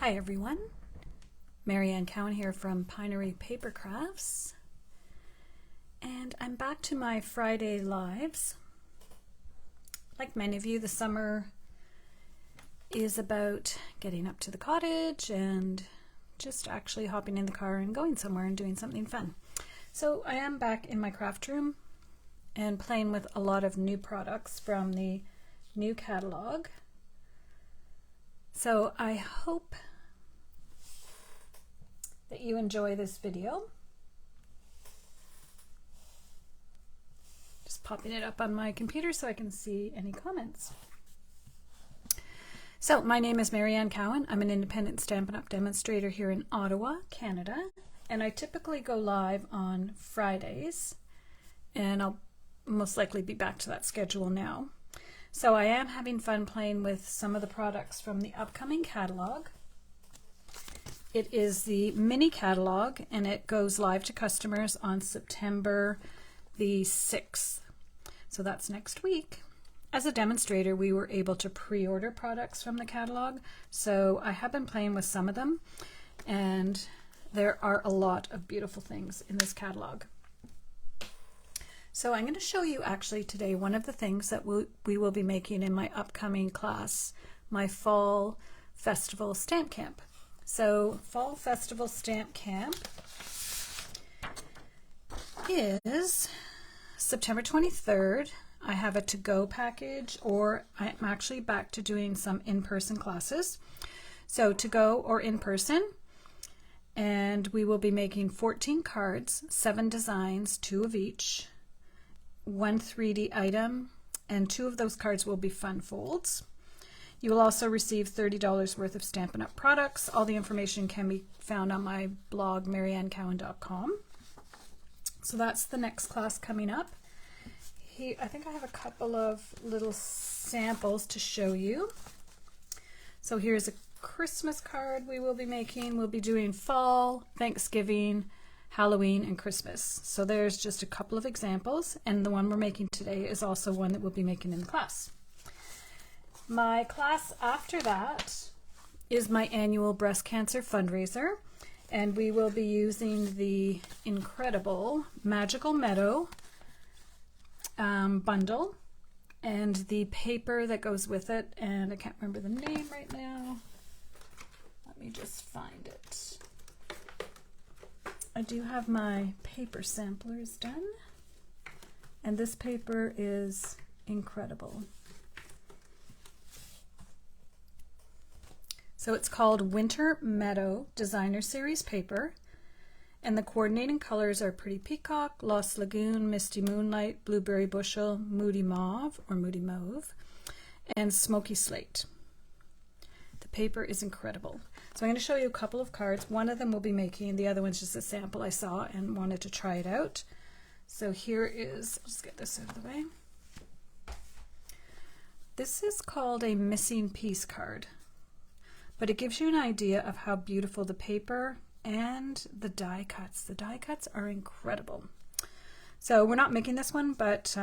Hi everyone, Marianne Cowan here from Pinery Paper Crafts, and I'm back to my Friday lives. Like many of you, the summer is about getting up to the cottage and just actually hopping in the car and going somewhere and doing something fun. So I am back in my craft room and playing with a lot of new products from the new catalog. So I hope that you enjoy this video. Just popping it up on my computer so I can see any comments. So my name is Marianne Cowan. I'm an independent Stampin' Up! Demonstrator here in Ottawa, Canada, and I typically go live on Fridays, and I'll most likely be back to that schedule now. So I am having fun playing with some of the products from the upcoming catalog. It is the mini catalog, and it goes live to customers on September the 6th. So that's next week. As a demonstrator, we were able to pre-order products from the catalog, so I have been playing with some of them, and there are a lot of beautiful things in this catalog. So I'm going to show you actually today one of the things that we will be making in my upcoming class, my Fall Festival Stamp Camp. So Fall Festival Stamp Camp is September 23rd. I have a to-go package, or I'm actually back to doing some in-person classes. So to-go or in-person, and we will be making 14 cards, 7 designs, 2 of each, 1 3D item, and 2 of those cards will be fun folds. You will also receive $30 worth of Stampin' Up! Products. All the information can be found on my blog, mariannecowan.com. So that's the next class coming up. I think I have a couple of little samples to show you. So here's a Christmas card we will be making. We'll be doing fall, Thanksgiving, Halloween, and Christmas. So there's just a couple of examples, and the one we're making today is also one that we'll be making in the class. My class after that is my annual breast cancer fundraiser, and we will be using the incredible Magical Meadow bundle and the paper that goes with it, and I can't remember the name right now. Let me just find it. I do have my paper samplers done, and this paper is incredible. So it's called Winter Meadow Designer Series paper, and the coordinating colors are Pretty Peacock, Lost Lagoon, Misty Moonlight, Blueberry Bushel, Moody Mauve or Moody Mauve, and Smoky Slate. The paper is incredible. So I'm going to show you a couple of cards. One of them we'll be making, the other one's just a sample I saw and wanted to try it out. So here is, let's get this out of the way. This is called a missing piece card, but it gives you an idea of how beautiful the paper and the die cuts. The die cuts are incredible. So we're not making this one, but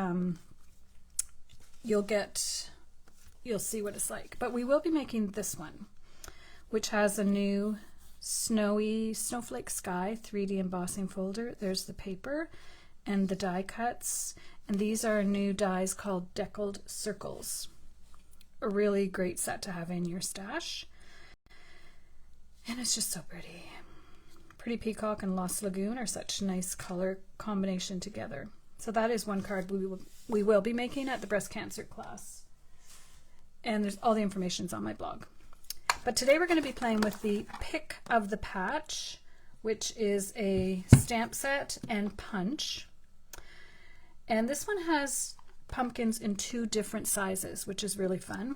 you'll see what it's like. But we will be making this one, which has a new snowy snowflake sky 3D embossing folder. There's the paper and the die cuts, and these are new dies called Deckled Circles. A really great set to have in your stash. And it's just so pretty. Pretty Peacock and Lost Lagoon are such nice color combination together. So that is one card we will be making at the breast cancer class. And there's all the information's on my blog. But today we're going to be playing with the Pick of the Patch, which is a stamp set and punch. And this one has pumpkins in 2 different sizes, which is really fun.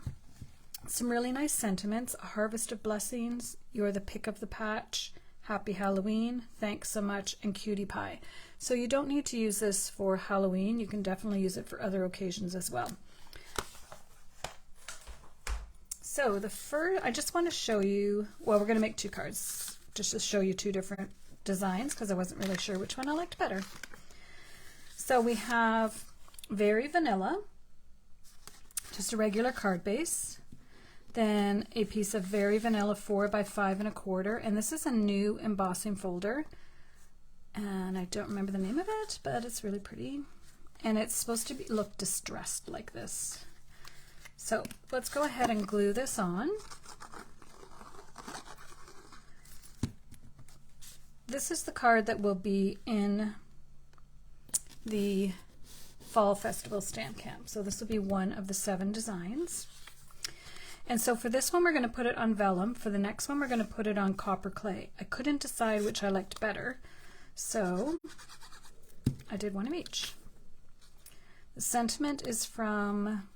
Some really nice sentiments: a harvest of blessings, you're the pick of the patch, happy Halloween, thanks so much, and cutie pie. So you don't need to use this for Halloween. You can definitely use it for other occasions as well. So the first, I just want to show you, well, we're going to make 2 cards just to show you 2 different designs because I wasn't really sure which one I liked better. So we have Very Vanilla, just a regular card base. Then a piece of Very Vanilla 4 by 5 1/4, and this is a new embossing folder, and I don't remember the name of it, but it's really pretty, and it's supposed to look distressed like this. So let's go ahead and glue this on. This is the card that will be in the Fall Festival Stamp Camp. So this will be one of the 7 designs. And so for this one, we're going to put it on vellum. For the next one, we're going to put it on copper clay. I couldn't decide which I liked better, so I did one of each. The sentiment is from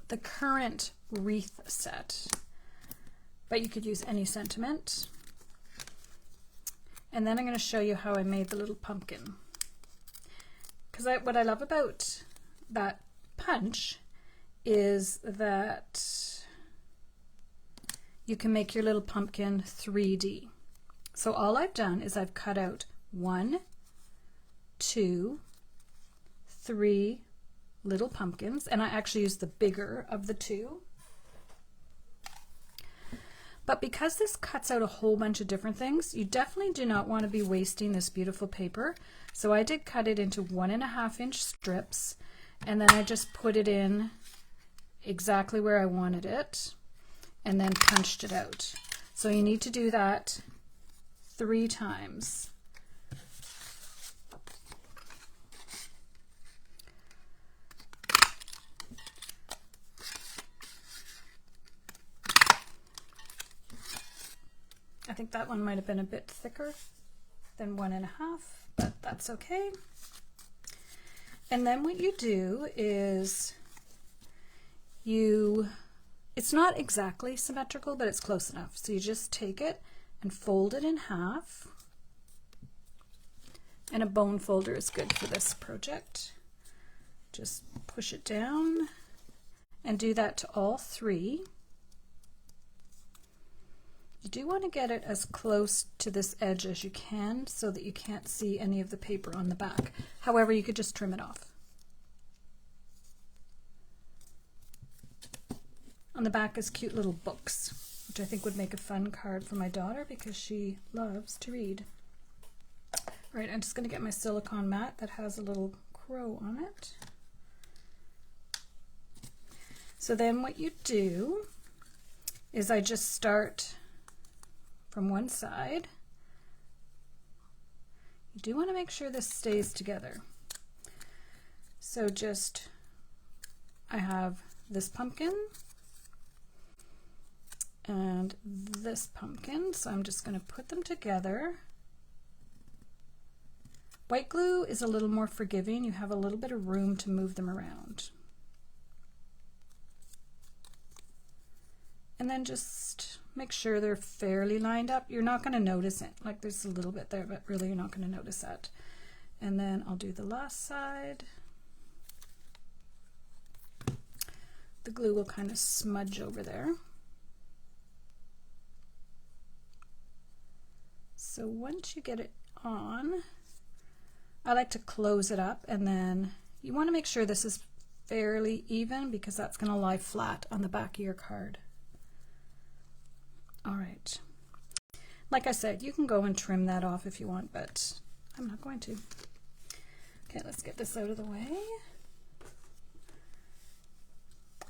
the current wreath set, but you could use any sentiment. And then I'm going to show you how I made the little pumpkin. Because what I love about that punch is that you can make your little pumpkin 3D. So all I've done is I've cut out 1, 2, 3 little pumpkins, and I actually used the bigger of the 2. But because this cuts out a whole bunch of different things, you definitely do not want to be wasting this beautiful paper. So I did cut it into 1.5 inch strips, and then I just put it in exactly where I wanted it, and then punched it out. So you need to do that 3 times. I think that one might have been a bit thicker than 1.5, but that's okay. And then what you do is it's not exactly symmetrical, but it's close enough. So you just take it and fold it in half. And a bone folder is good for this project. Just push it down and do that to all 3. You do want to get it as close to this edge as you can so that you can't see any of the paper on the back. However, you could just trim it off. On the back is cute little books, which I think would make a fun card for my daughter because she loves to read. All right, I'm just going to get my silicone mat that has a little crow on it. So then what you do is I just start from one side. You do want to make sure this stays together. So I have this pumpkin and this pumpkin, so I'm just going to put them together. White glue is a little more forgiving. You have a little bit of room to move them around. And then just make sure they're fairly lined up. You're not going to notice it. Like there's a little bit there, but really you're not going to notice that. And then I'll do the last side. The glue will kind of smudge over there. So once you get it on, I like to close it up, and then you want to make sure this is fairly even because that's going to lie flat on the back of your card. All right. Like I said, you can go and trim that off if you want, but I'm not going to. Okay, let's get this out of the way.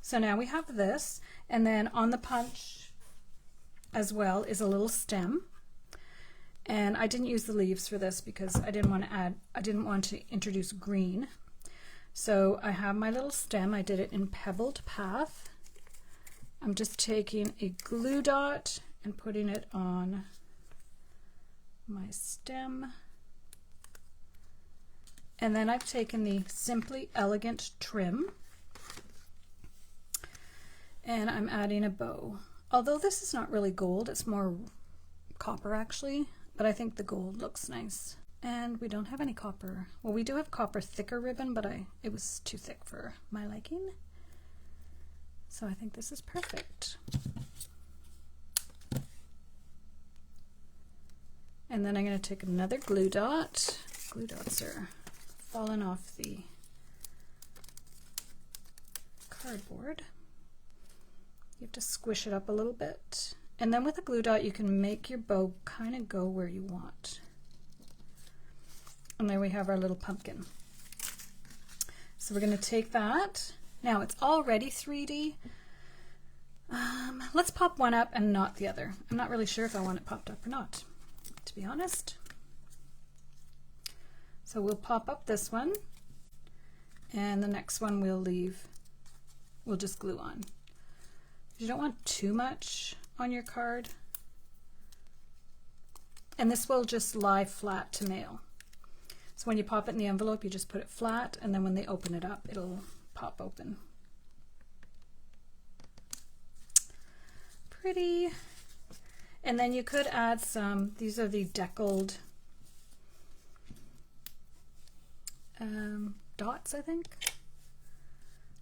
So now we have this, and then on the punch as well is a little stem. And I didn't use the leaves for this because I didn't want to introduce green. So I have my little stem. I did it in Pebbled Path. I'm just taking a glue dot and putting it on my stem. And then I've taken the Simply Elegant trim and I'm adding a bow. Although this is not really gold, it's more copper actually, but I think the gold looks nice. And we don't have any copper. Well, we do have copper thicker ribbon, but it was too thick for my liking. So I think this is perfect. And then I'm going to take another glue dot. Glue dots are falling off the cardboard. You have to squish it up a little bit. And then with a glue dot, you can make your bow kind of go where you want. And there we have our little pumpkin. So we're going to take that. Now it's already 3D. Let's pop one up and not the other. I'm not really sure if I want it popped up or not, to be honest. So we'll pop up this one, and the next one we'll just glue on. You don't want too much on your card. And this will just lie flat to mail. So when you pop it in the envelope, you just put it flat, and then when they open it up, it'll pop open. Pretty. And then you could add some, these are the deckled dots, I think.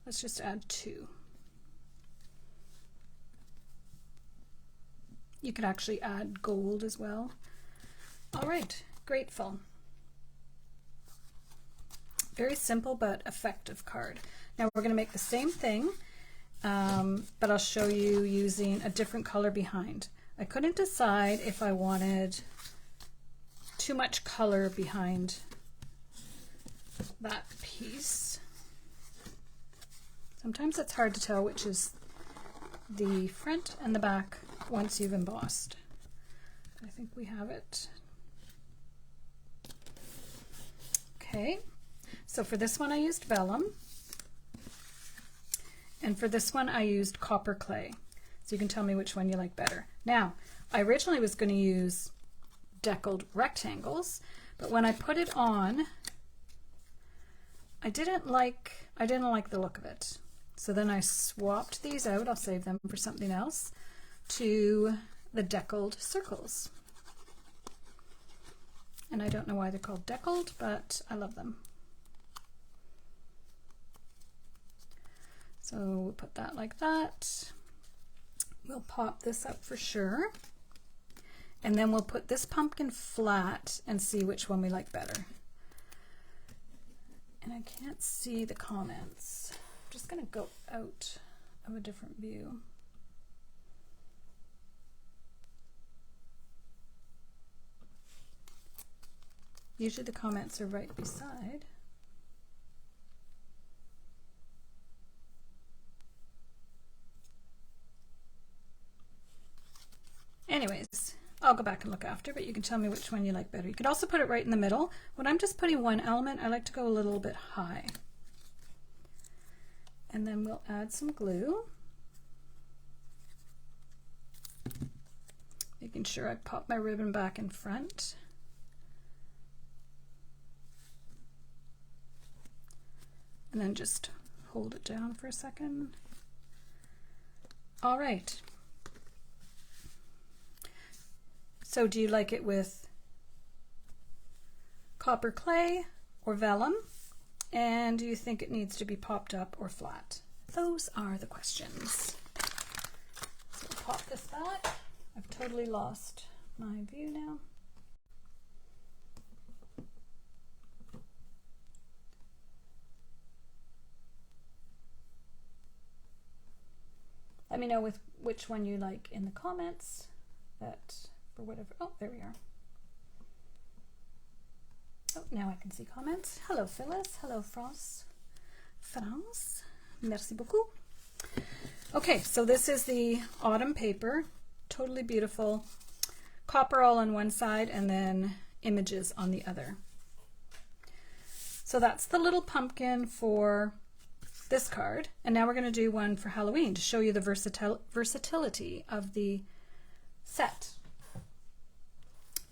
Let's just add 2. You could actually add gold as well. All right, grateful. Very simple but effective card. Now we're going to make the same thing, but I'll show you using a different color behind. I couldn't decide if I wanted too much color behind that piece. Sometimes it's hard to tell which is the front and the back once you've embossed. I think we have it. Okay, so for this one I used vellum, and for this one I used copper clay. So you can tell me which one you like better. Now, I originally was going to use deckled rectangles, but when I put it on, I didn't like the look of it. So then I swapped these out, I'll save them for something else, to the deckled circles. And I don't know why they're called deckled, but I love them. So we'll put that like that. We'll pop this up for sure. And then we'll put this pumpkin flat and see which one we like better. And I can't see the comments. I'm just going to go out of a different view. Usually the comments are right beside. Anyways, I'll go back and look after, but you can tell me which one you like better. You could also put it right in the middle. When I'm just putting one element, I like to go a little bit high. And then we'll add some glue. Making sure I pop my ribbon back in front. And then just hold it down for a second. All right. So do you like it with copper clay or vellum? And do you think it needs to be popped up or flat? Those are the questions. So we'll pop this back. I've totally lost my view now. Let me know with which one you like in the comments. That for whatever. Oh, there we are. Oh, now I can see comments. Hello, Phyllis. Hello, France. Merci beaucoup. Okay, so this is the autumn paper. Totally beautiful. Copper all on one side and then images on the other. So that's the little pumpkin for this card. And now we're going to do one for Halloween to show you the versatility of the set.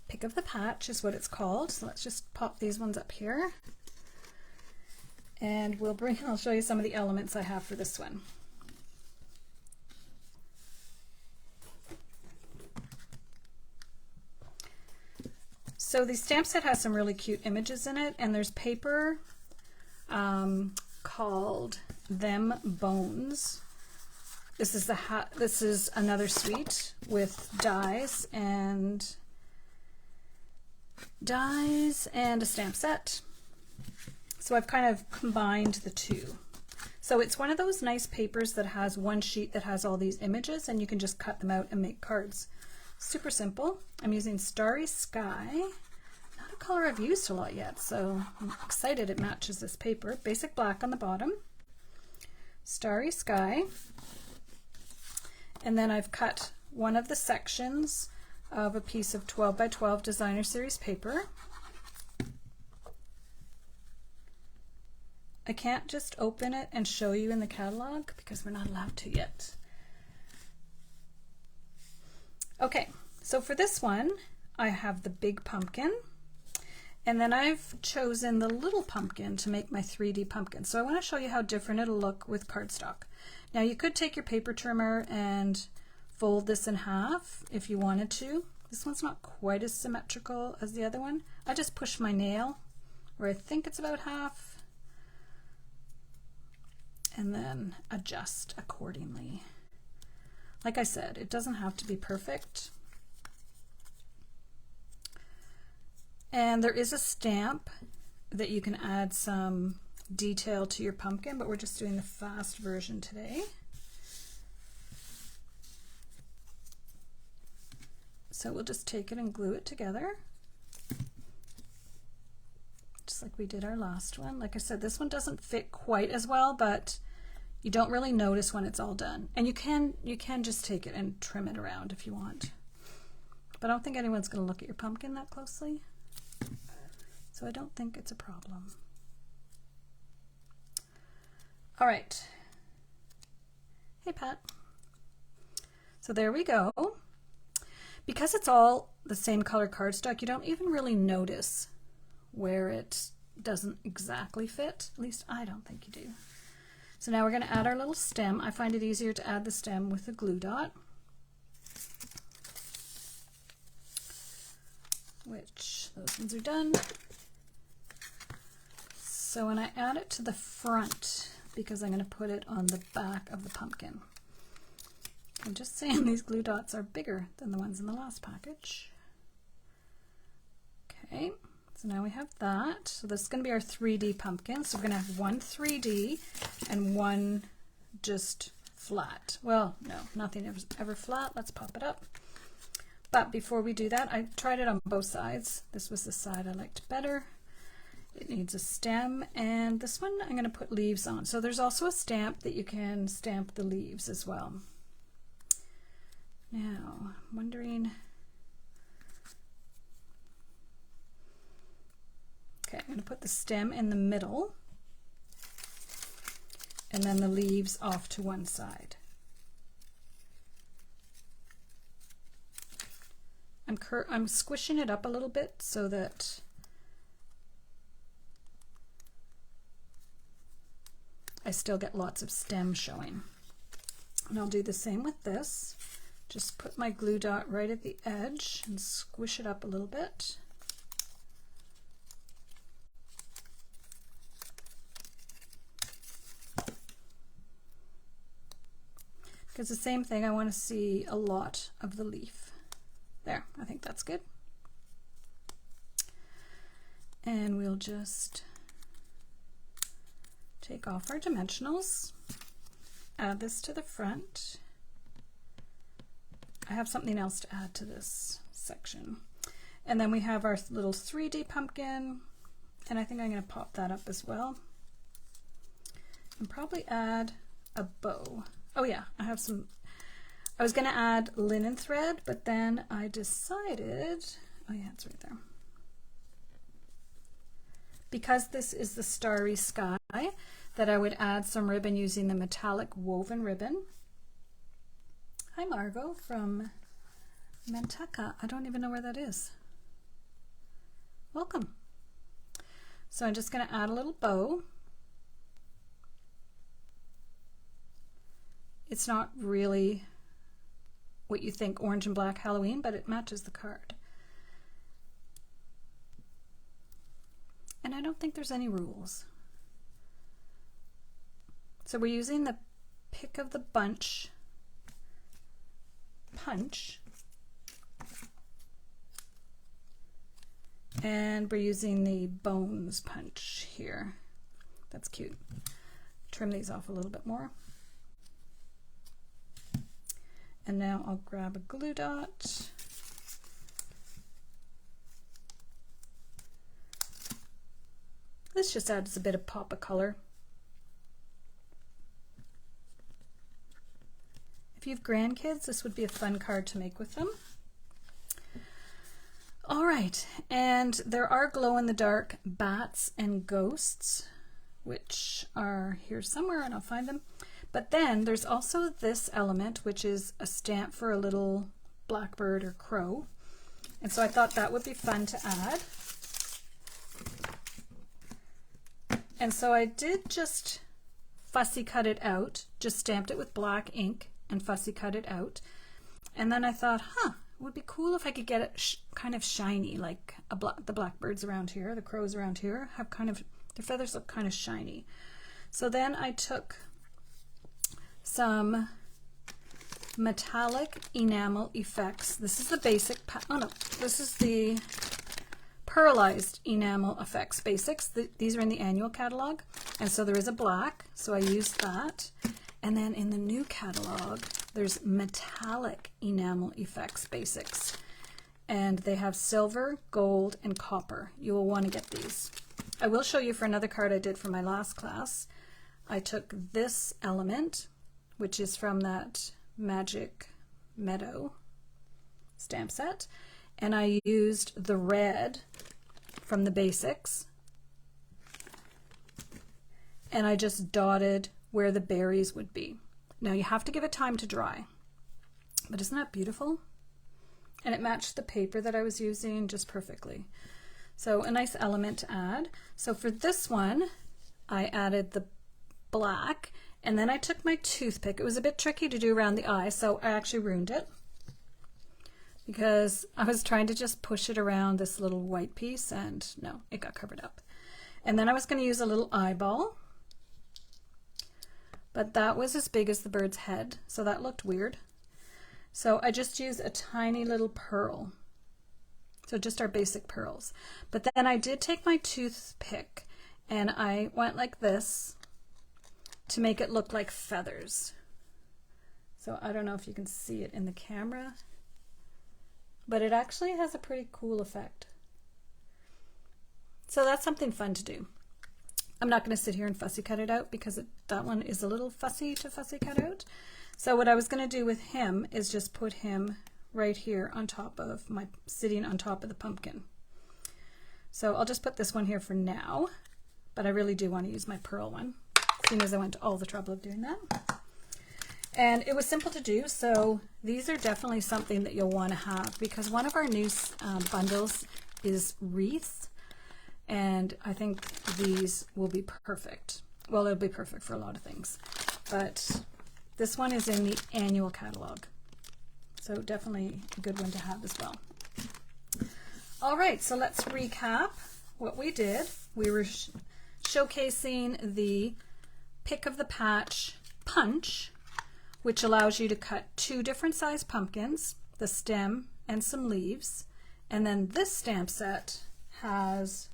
Pick of the patch is what it's called. So let's just pop these ones up here. And I'll show you some of the elements I have for this one. So the stamp set has some really cute images in it, and there's paper called Them Bones. This is another suite with dies and a stamp set. So I've kind of combined the two. So it's one of those nice papers that has one sheet that has all these images, and you can just cut them out and make cards. Super simple. I'm using Starry Sky. Not a color I've used a lot yet, so I'm excited it matches this paper. Basic black on the bottom. Starry Sky. And then I've cut one of the sections of a piece of 12 by 12 designer series paper. I can't just open it and show you in the catalog because we're not allowed to yet. Okay, so for this one, I have the big pumpkin, and then I've chosen the little pumpkin to make my 3D pumpkin. So I want to show you how different it'll look with cardstock. Now you could take your paper trimmer and fold this in half if you wanted to. This one's not quite as symmetrical as the other one. I just push my nail where I think it's about half, and then adjust accordingly. Like I said, it doesn't have to be perfect. And there is a stamp that you can add some detail to your pumpkin, but we're just doing the fast version today. So we'll just take it and glue it together, just like we did our last one. Like I said, this one doesn't fit quite as well, but you don't really notice when it's all done. And you can just take it and trim it around if you want. But I don't think anyone's going to look at your pumpkin that closely, so I don't think it's a problem. All right. Hey, Pat. So there we go. Because it's all the same color cardstock, you don't even really notice where it doesn't exactly fit. At least I don't think you do. So now we're going to add our little stem. I find it easier to add the stem with a glue dot, which those ones are done. So when I add it to the front, because I'm going to put it on the back of the pumpkin, I'm just saying these glue dots are bigger than the ones in the last package. Okay. So now we have that. So this is going to be our 3D pumpkin. So we're going to have one 3D and one just flat. Well, no, nothing ever flat. Let's pop it up. But before we do that, I tried it on both sides. This was the side I liked better. It needs a stem, and this one I'm going to put leaves on. So there's also a stamp that you can stamp the leaves as well. Now, I'm wondering... Okay, I'm going to put the stem in the middle and then the leaves off to one side. I'm squishing it up a little bit so that I still get lots of stem showing. And I'll do the same with this. Just put my glue dot right at the edge and squish it up a little bit. Because the same thing, I want to see a lot of the leaf. There, I think that's good. And we'll just take off our dimensionals, add this to the front. I have something else to add to this section. And then we have our little 3D pumpkin, and I think I'm going to pop that up as well. And probably add a bow. Oh yeah, I was going to add linen thread, but then I decided, oh yeah, it's right there. Because this is the Starry Sky, that I would add some ribbon using the metallic woven ribbon. Hi Margot from Manteca. I don't even know where that is. Welcome. So I'm just going to add a little bow. It's not really what you think orange and black Halloween, but it matches the card. And I don't think there's any rules. So we're using the pick of the bunch punch, and we're using the bones punch here. That's cute. trim these off a little bit more. And now I'll grab a glue dot. This just adds a bit of pop of color. If you have grandkids, this would be a fun card to make with them. All right, and there are glow-in-the-dark bats and ghosts, which are here somewhere, and I'll find them. But then there's also this element, which is a stamp for a little blackbird or crow. And so I thought that would be fun to add. And so I did just fussy cut it out, just stamped it with black ink and fussy cut it out. And then I thought, it would be cool if I could get it kind of shiny, like the blackbirds around here, the crows around here have kind of, their feathers look kind of shiny. So then I took some metallic enamel effects. This is the basic, this is the pearlized enamel effects basics. These are in the annual catalog, and so there is a black, so I used that. And then in the new catalog, there's metallic enamel effects basics, and they have silver, gold, and copper. You will want to get these. I will show you for another card I did for my last class. I took this element, which is from that Magic Meadow stamp set, and I used the red from the basics, and I just dotted where the berries would be. Now you have to give it time to dry, but isn't that beautiful? And it matched the paper that I was using just perfectly. So a nice element to add. So for this one, I added the black, and then I took my toothpick. It was a bit tricky to do around the eye, so I actually ruined it because I was trying to just push it around this little white piece, and no, it got covered up. And then I was going to use a little eyeball, but that was as big as the bird's head, so that looked weird. So I just used a tiny little pearl. So just our basic pearls. But then I did take my toothpick and I went like this to make it look like feathers. So I don't know if you can see it in the camera, but it actually has a pretty cool effect. So that's something fun to do. I'm not going to sit here and fussy cut it out because that one is a little fussy to fussy cut out. So what I was going to do with him is just put him right here on top of sitting on top of the pumpkin. So I'll just put this one here for now, but I really do want to use my pearl one, seeing as I went to all the trouble of doing that. And it was simple to do, so these are definitely something that you'll want to have, because one of our new bundles is wreaths, and I think these will be perfect. Well, it'll be perfect for a lot of things, but this one is in the annual catalog, so definitely a good one to have as well. All right, so let's recap what we did. We were showcasing the Pick of the Patch punch, which allows you to cut 2 different size pumpkins, the stem and some leaves. And then this stamp set has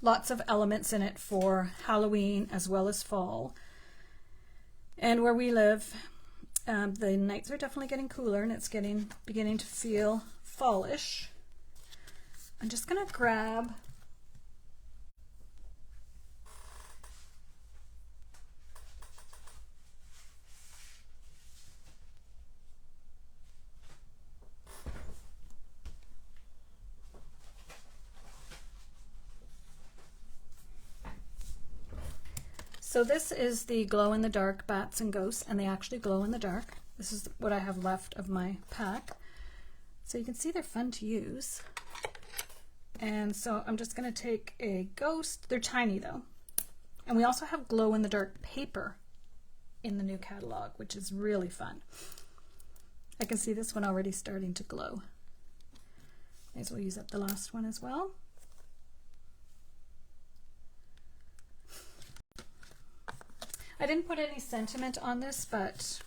lots of elements in it for Halloween as well as fall. And where we live, the nights are definitely getting cooler, and it's beginning to feel fallish. I'm just going to grab So this is the glow-in-the-dark bats and ghosts, and they actually glow in the dark. This is what I have left of my pack. So you can see they're fun to use. And so I'm just going to take a ghost. They're tiny though. And we also have glow-in-the-dark paper in the new catalog, which is really fun. I can see this one already starting to glow. May as well use up the last one as well. I didn't put any sentiment on this, but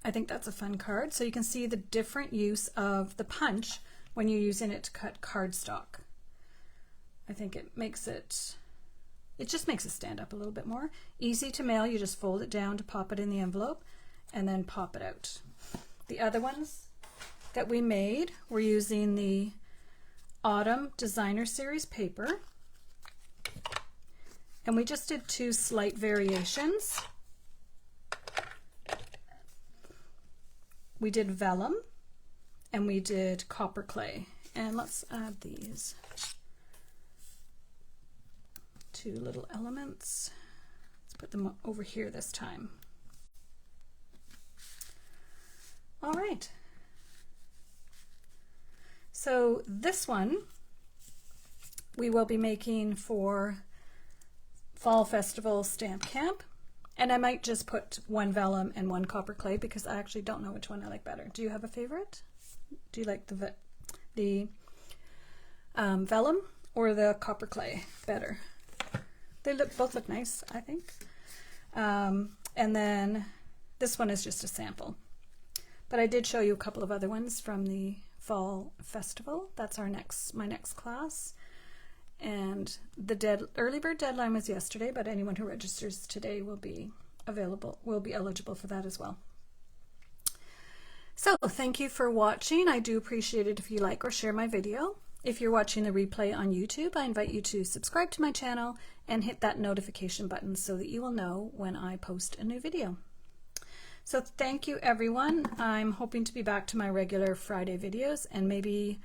I think that's a fun card. So you can see the different use of the punch when you're using it to cut cardstock. I think it just makes it stand up a little bit more. Easy to mail, you just fold it down to pop it in the envelope and then pop it out. The other ones that we made, we're using the Autumn Designer Series paper. And we just did 2 slight variations. We did vellum and we did copper clay. And let's add these 2 little elements. Let's put them over here this time. All right. So this one we will be making for Fall Festival Stamp Camp. And I might just put 1 vellum and 1 copper clay because I actually don't know which one I like better. Do you have a favorite? Do you like the vellum or the copper clay better? They both look nice, I think. And then this one is just a sample. But I did show you a couple of other ones from the Fall Festival. That's my next class. And the early bird deadline was yesterday, but anyone who registers today will be eligible for that as well. So thank you for watching. I do appreciate it if you like or share my video. If you're watching the replay on YouTube, I invite you to subscribe to my channel and hit that notification button so that you will know when I post a new video. So thank you everyone. I'm hoping to be back to my regular Friday videos and maybe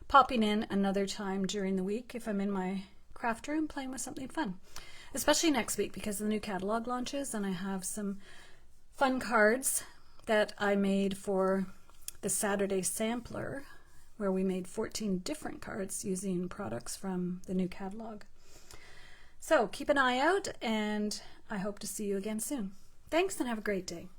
popping in another time during the week if I'm in my craft room playing with something fun. Especially next week because the new catalog launches and I have some fun cards that I made for the Saturday sampler where we made 14 different cards using products from the new catalog. So keep an eye out and I hope to see you again soon. Thanks and have a great day.